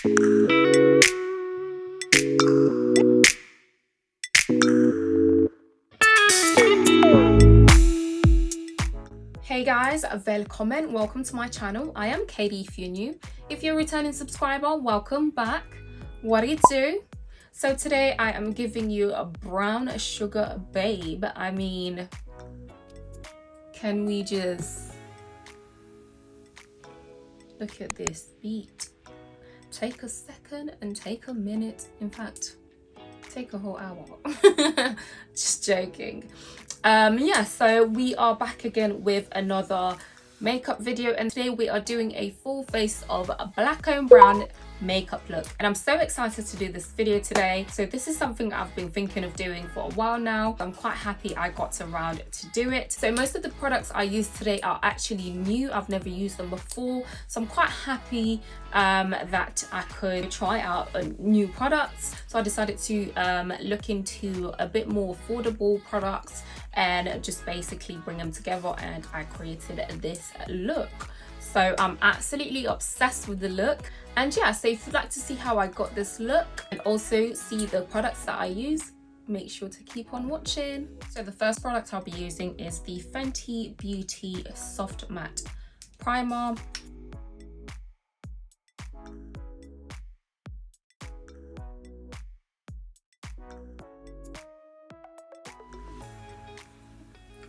Hey guys, welcome to my channel. I am Katie if you're new. If you're a returning subscriber, welcome back. What do you do? So today I am giving you a brown sugar babe. I mean, can we just look at this beat? Take a second and take a minute. In fact, take a whole hour. Just joking. Yeah, so we are back again with another makeup video, and today we are doing a full face of a black on brown makeup look, and I'm so excited to do this video today. So this is something I've been thinking of doing for a while now. I'm quite happy I got around to do it. So most of the products I use today are actually new. I've never used them before, so I'm quite happy that I could try out new products. So I decided to look into a bit more affordable products and just basically bring them together, and I created this look. So I'm absolutely obsessed with the look. And yeah, so if you'd like to see how I got this look and also see the products that I use, make sure to keep on watching. So the first product I'll be using is the Fenty Beauty Soft Matte Primer.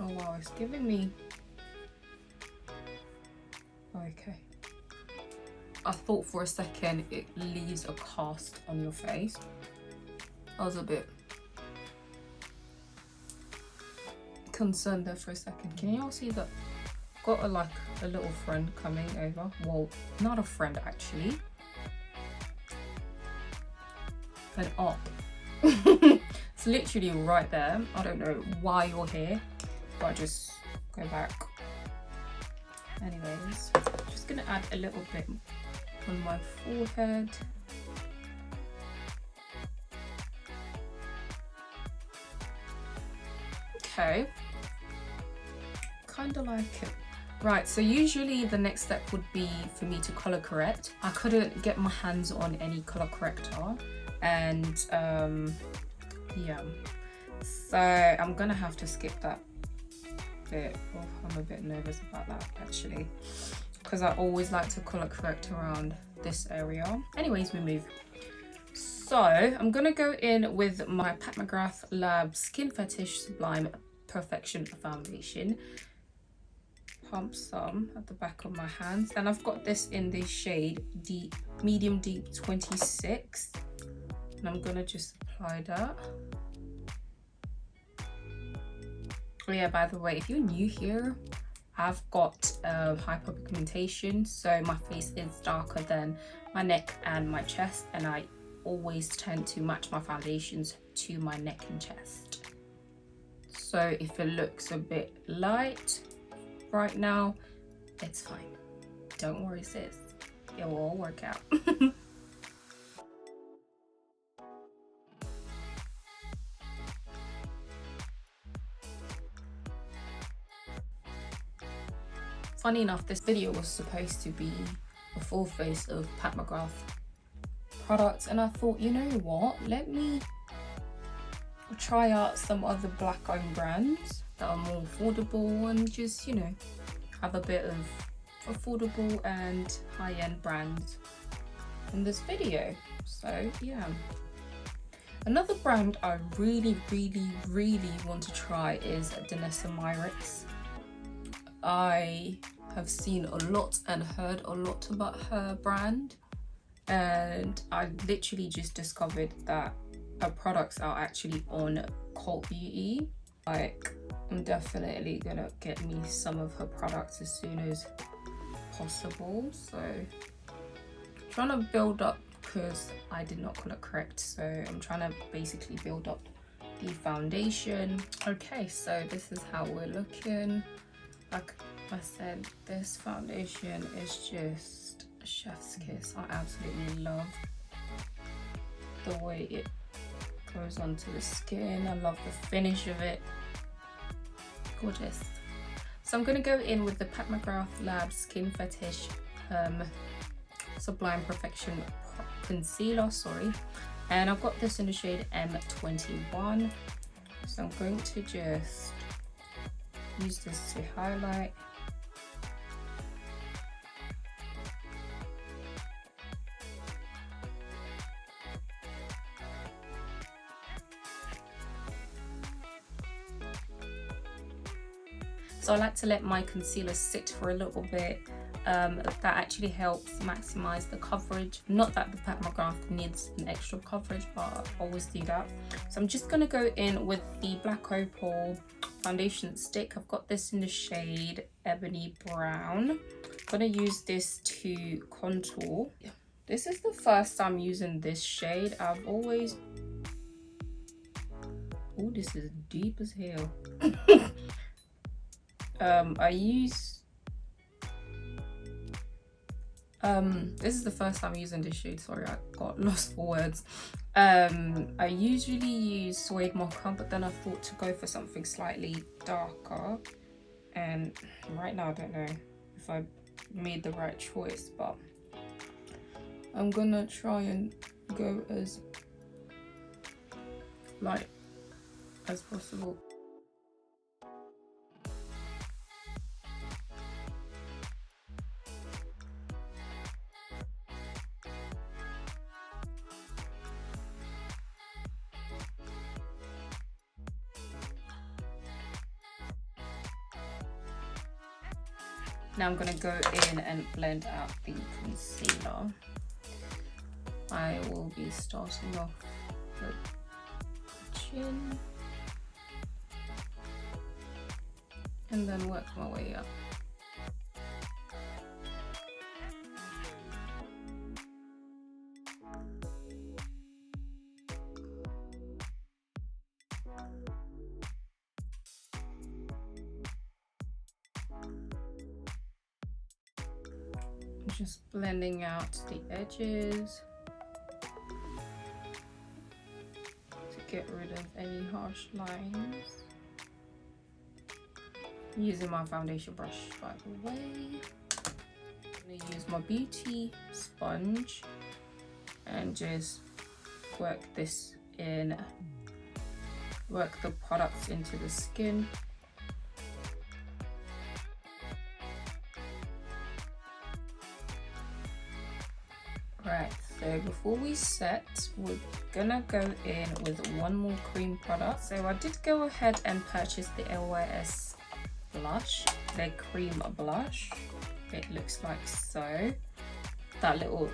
Oh wow, it's giving me... Okay. I thought for a second it leaves a cast on your face. I was a bit concerned there for a second. Can you all see that? Got a little friend coming over. Well, not a friend actually. An op. It's literally right there. I don't know why you're here, but I just go back. Anyways, just gonna add a little bit on my forehead. Okay, kind of like it. Right, so usually the next step would be for me to color correct. I couldn't get my hands on any color corrector, and yeah, so I'm gonna have to skip that bit. Oh, I'm a bit nervous about that actually, because I always like to color correct around this area. Anyways, we move. So I'm gonna go in with my Mcgrath Lab Skin Fetish Sublime Perfection Foundation. Pump some at the back of my hands, and I've got this in the shade deep, medium deep 26, and I'm gonna just apply that. Oh yeah, by the way, if you're new here, I've got hyperpigmentation, so my face is darker than my neck and my chest, and I always tend to match my foundations to my neck and chest. So if it looks a bit light right now, it's fine. Don't worry, sis. It will all work out. Funny enough, this video was supposed to be a full face of Mcgrath products, and I thought, you know what, let me try out some other black owned brands that are more affordable and just, you know, have a bit of affordable and high-end brands in this video. So yeah, another brand I really want to try is Itznamara. I have seen a lot and heard a lot about her brand, and I literally just discovered that her products are actually on Cult Beauty. Like, I'm definitely gonna get me some of her products as soon as possible. So trying to build up, because I did not color correct, so I'm trying to basically build up the foundation. Okay, so this is how we're looking. Like I said, this foundation is just a chef's kiss. I absolutely love the way it goes onto the skin. I love the finish of it. Gorgeous. So I'm going to go in with the Mcgrath Lab Skin Fetish Sublime Perfection concealer, sorry. And I've got this in the shade M21. So I'm going to just use this to highlight. So I like to let my concealer sit for a little bit. That actually helps maximize the coverage. Not that the Pat McGrath needs an extra coverage, but I always do that. So I'm just gonna go in with the Black Opal foundation stick. I've got this in the shade Ebony Brown. I'm gonna use this to contour. This is the first time using this shade. I've always... Oh, this is deep as hell. This is the first time using this shade, sorry, I got lost for words. I usually use Suede Mocha, but then I thought to go for something slightly darker, and right now I don't know if I made the right choice, but I'm gonna try and go as light as possible. Now I'm going to go in and blend out the concealer. I will be starting off with the chin and then work my way up. Just blending out the edges to get rid of any harsh lines. Using my foundation brush, by the way. I'm gonna use my beauty sponge and just work this in, work the products into the skin. Right, so before we set, we're gonna go in with one more cream product. So I did go ahead and purchase the LYS blush, their cream blush. It looks like so. That little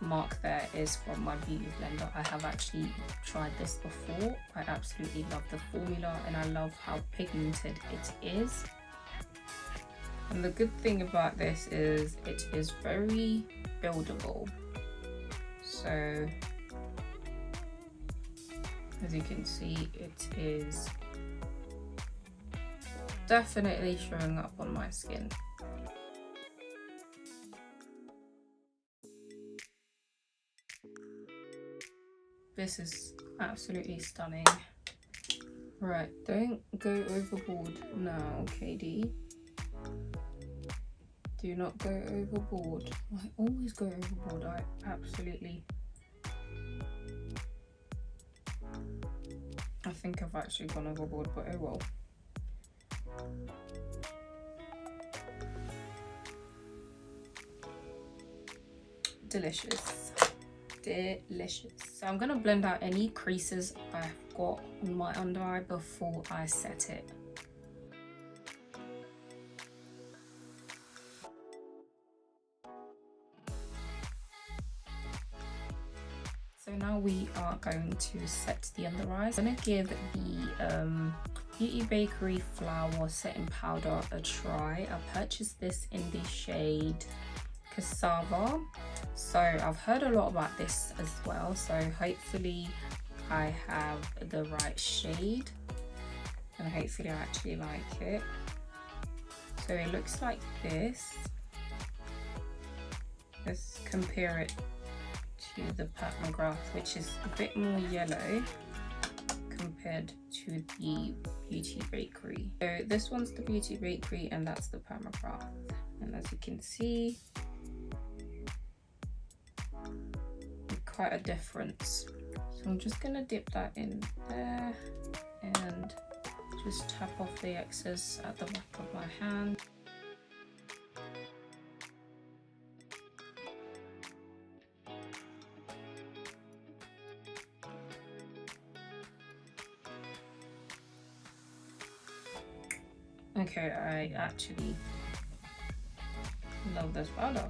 mark there is from my beauty blender. I have actually tried this before. I absolutely love the formula and I love how pigmented it is. And the good thing about this is it is very buildable. So as you can see, it is definitely showing up on my skin. This is absolutely stunning. Right, don't go overboard now, KD. Do not go overboard. I always go overboard. I absolutely... I think I've actually gone overboard, but oh well. Delicious. Delicious. So I'm gonna blend out any creases I've got on my under eye before I set it. So now we are going to set the under eyes. I'm going to give the Beauty Bakery Flour Setting Powder a try. I purchased this in the shade Cassava. So I've heard a lot about this as well. So hopefully I have the right shade and hopefully I actually like it. So it looks like this. Let's compare it to the Pat McGrath, which is a bit more yellow compared to the Beauty Bakery. So this one's the Beauty Bakery and that's the Pat McGrath. And as you can see, it quite a difference. So I'm just gonna dip that in there and just tap off the excess at the back of my hand. Okay, I actually love this powder.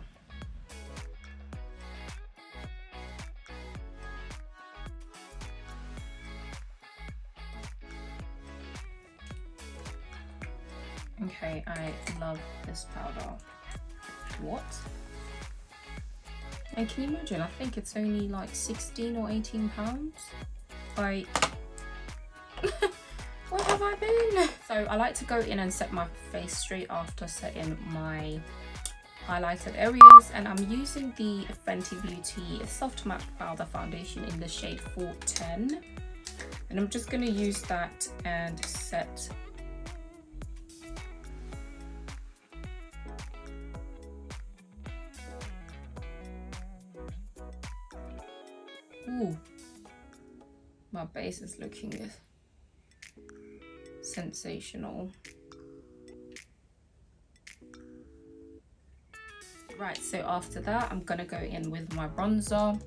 Okay, I love this powder. What? And can you imagine? I think it's only like 16 or 18 pounds. Like, where have I been? So I like to go in and set my face straight after setting my highlighted areas, and I'm using the Fenty Beauty Soft Matte Powder Foundation in the shade 410, and I'm just going to use that and set ooh, my base is looking sensational. Right, so after that I'm gonna go in with my bronzer,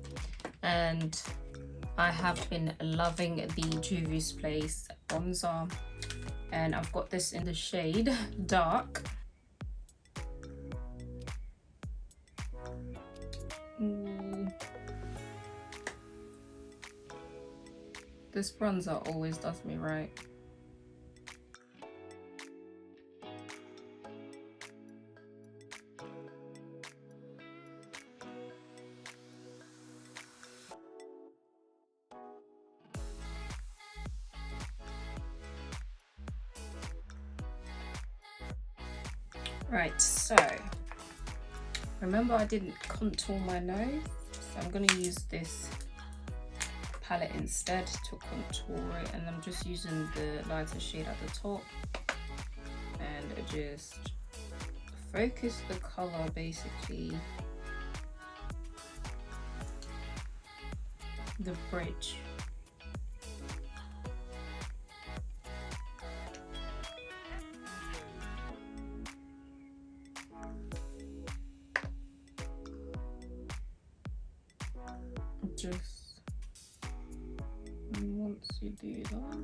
and I have been loving the Juvia's Place bronzer, and I've got this in the shade Dark. Ooh. This bronzer always does me right. Right, so remember I didn't contour my nose, so I'm going to use this palette instead to contour it, and I'm just using the lighter shade at the top and just focus the color basically, the bridge. Just once you do that,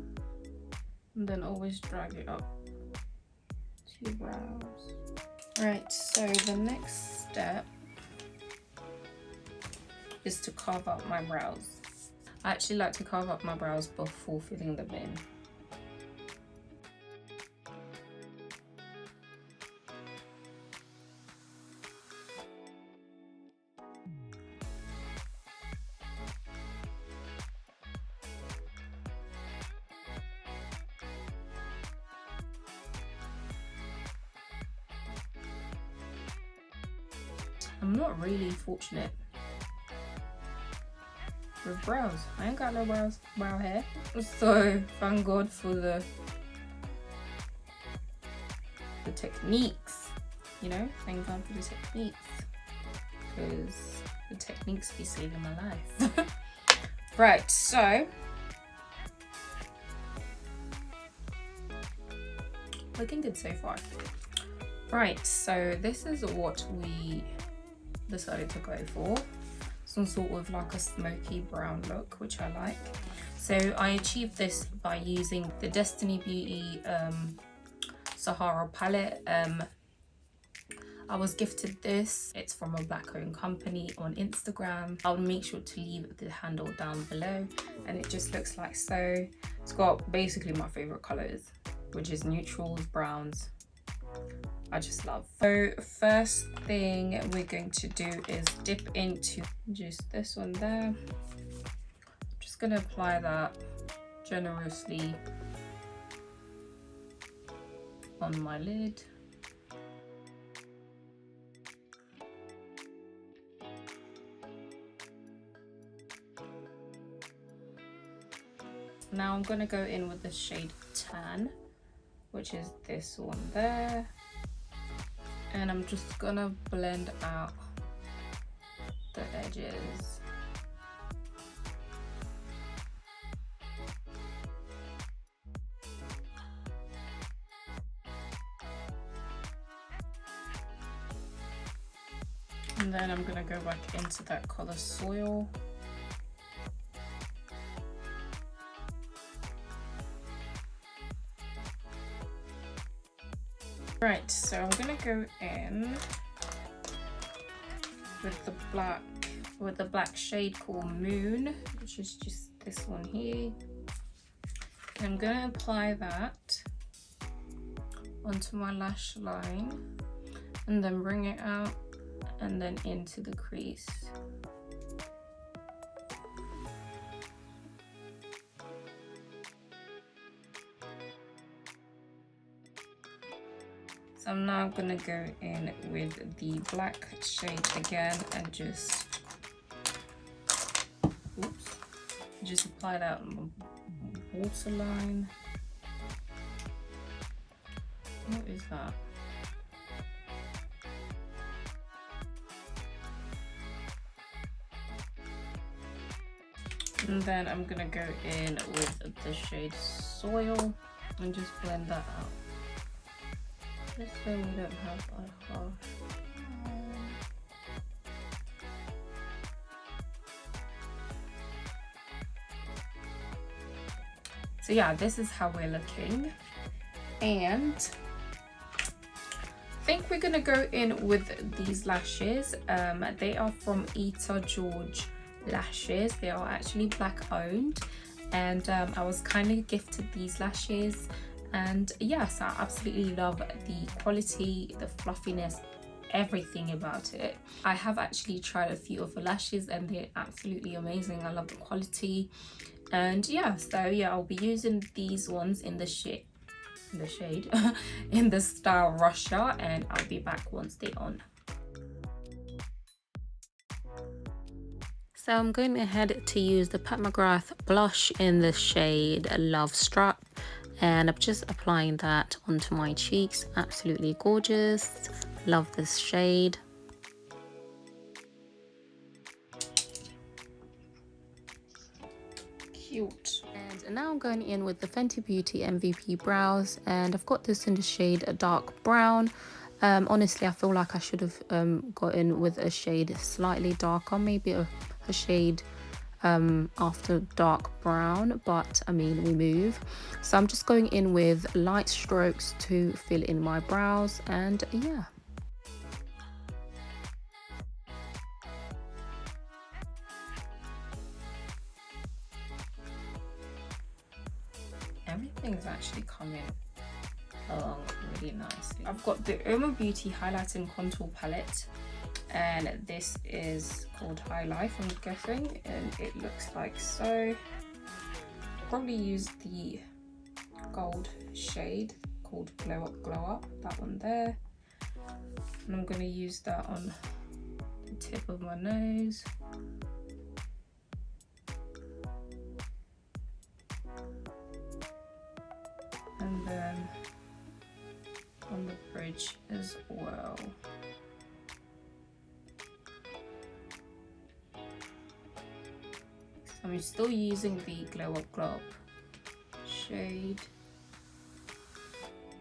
and then always drag it up to your brows. Right, so the next step is to carve up my brows. I actually like to carve up my brows before filling them in. I'm not really fortunate with brows. I ain't got no brow hair. So thank God for the techniques, you know, thank God for the techniques, because the techniques be saving my life. Right, so looking good so far. Right, so this is what we decided to go for, some sort of like a smoky brown look, which I like. So I achieved this by using the Destiny Beauty Sahara palette. I was gifted this. It's from a black owned company on Instagram. I'll make sure to leave the handle down below, and it just looks like so. It's got basically my favorite colors, which is neutrals, browns. I just love. So first thing we're going to do is dip into just this one there. I'm just going to apply that generously on my lid. Now I'm going to go in with the shade Tan, which is this one there. And I'm just gonna blend out the edges. And then I'm gonna go back into that color Soil. Right, so I'm gonna go in with the black shade called Moon, which is just this one here. I'm gonna apply that onto my lash line and then bring it out and then into the crease. So I'm now gonna go in with the black shade again and just apply that on the waterline. What is that? And then I'm gonna go in with the shade Soil and just blend that out. Just so we don't have a harsh. So yeah, this is how we're looking. And I think we're gonna go in with these lashes. They are from Eta George Lashes. They are actually black owned, and I was kindly gifted these lashes. And yes, I absolutely love the quality, the fluffiness, everything about it. I have actually tried a few of the lashes and they're absolutely amazing. I love the quality. And yeah, so yeah, I'll be using these ones in the shade in the style Russia, and I'll be back once they're on. So I'm going ahead to use the Mcgrath Blush in the shade Love Struck. And I'm just applying that onto my cheeks. Absolutely gorgeous. Love this shade. Cute. And now I'm going in with the Fenty Beauty MVP brows, and I've got this in the shade Dark Brown. Honestly, I feel like I should have gotten with a shade slightly darker, maybe a shade after dark brown, but I mean, we move. So I'm just going in with light strokes to fill in my brows, and yeah. Everything's actually coming along really nicely. I've got the Irma Beauty Highlight and Contour Palette, and this is called High Life, I'm guessing, and it looks like so. I'll probably use the gold shade called Glow Up, that one there, and I'm going to use that on the tip of my nose. And then on the bridge as well. I'm still using the Glow Up shade.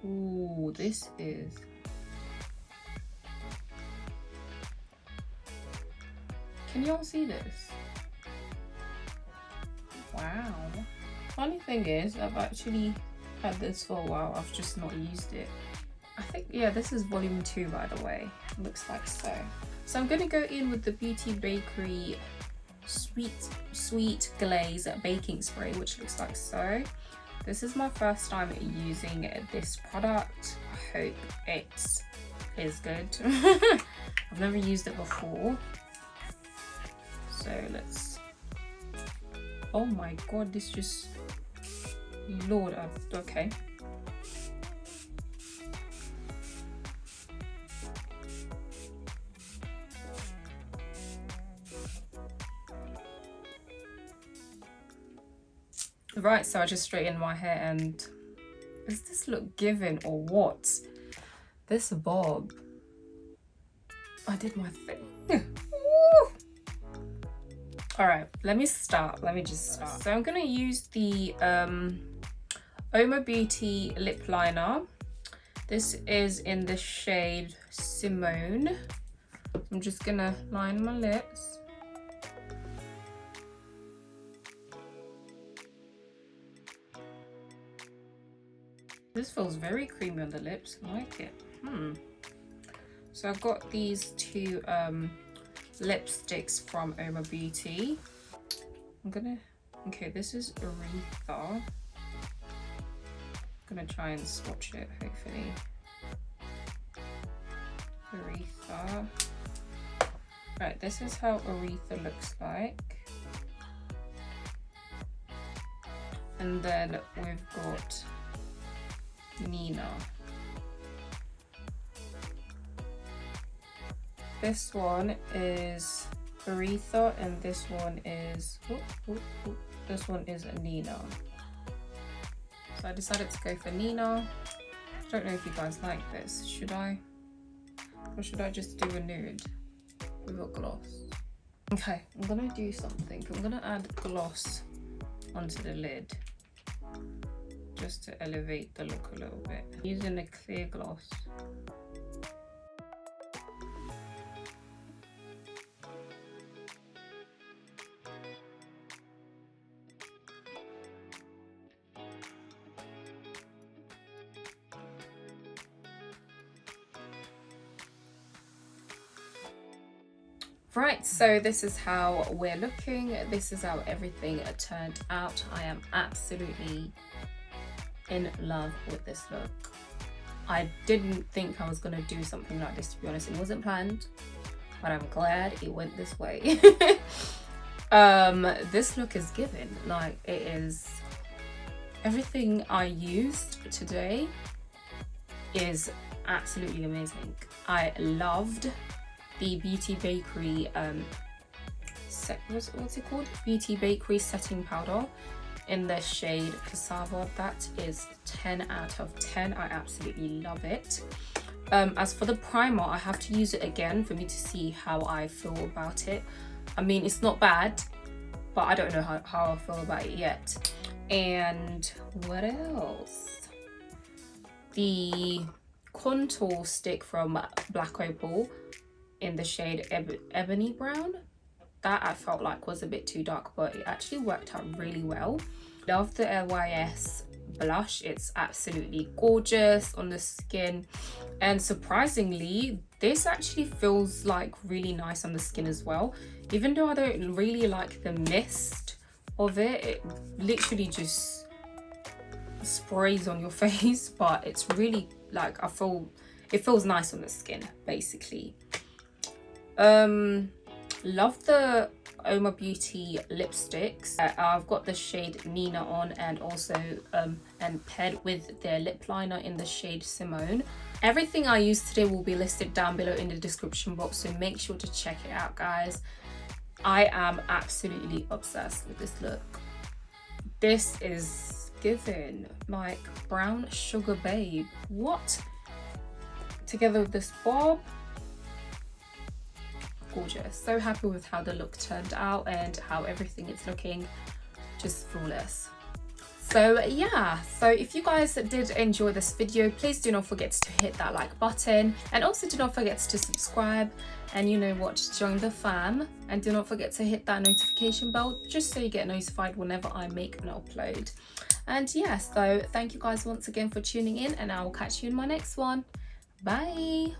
Ooh, this is... Can y'all see this? Wow. Funny thing is, I've actually had this for a while. I've just not used it. I think, yeah, this is volume 2, by the way. It looks like so. So I'm gonna go in with the Beauty Bakery Sweet Glaze baking spray, which looks like so. This is my first time using this product. I hope it is good. I've never used it before, so let's... Oh my god, this just... Lord, okay. Right, so I just straightened my hair, and does this look given or what? This bob. I did my thing. All right, let me just start. So I'm gonna use the Oma Beauty lip liner. This is in the shade Simone. I'm just gonna line my lips. This feels very creamy on the lips. I like it. So I got these two lipsticks from Irma Beauty. Okay, this is Aretha. I'm gonna try and swatch it, hopefully. Aretha. Right, this is how Aretha looks like. And then we've got Nina. This one is Aretha and this one is this one is Nina. So I decided to go for Nina. I don't know if you guys like this. Should I? Or should I just do a nude with a gloss? Okay, I'm gonna do something. I'm gonna add gloss onto the lid just to elevate the look a little bit. Using a clear gloss. Right, so this is how we're looking. This is how everything turned out. I am absolutely in love with this look. I didn't think I was gonna do something like this, to be honest. It wasn't planned, but I'm glad it went this way. This look is given. Like, it is everything I used today is absolutely amazing. I loved the Beauty Bakery what's it called? Beauty Bakery setting powder in the shade Cassava. That is 10 out of 10. I absolutely love it. As for the primer, I have to use it again for me to see how I feel about it. I mean, it's not bad, but I don't know how I feel about it yet. And what else? The contour stick from Black Opal in the shade Ebony Brown. That I felt like was a bit too dark, but it actually worked out really well. Love the LYS blush. It's absolutely gorgeous on the skin. And surprisingly, this actually feels like really nice on the skin as well. Even though I don't really like the mist of it, it literally just sprays on your face, but it's really like, it feels nice on the skin, basically. Love the Irma Beauty lipsticks. I've got the shade Nina on, and also and paired with their lip liner in the shade Simone. Everything I used today will be listed down below in the description box, so make sure to check it out, guys. I am absolutely obsessed with this look. This is given like brown sugar babe. What? Together with this bob. Gorgeous. So happy with how the look turned out and how everything is looking. Just flawless. So yeah, so if you guys did enjoy this video, please do not forget to hit that like button, and also do not forget to subscribe, and you know what, join the fam, and do not forget to hit that notification bell just so you get notified whenever I make an upload. And yeah, so thank you guys once again for tuning in, and I will catch you in my next one. Bye.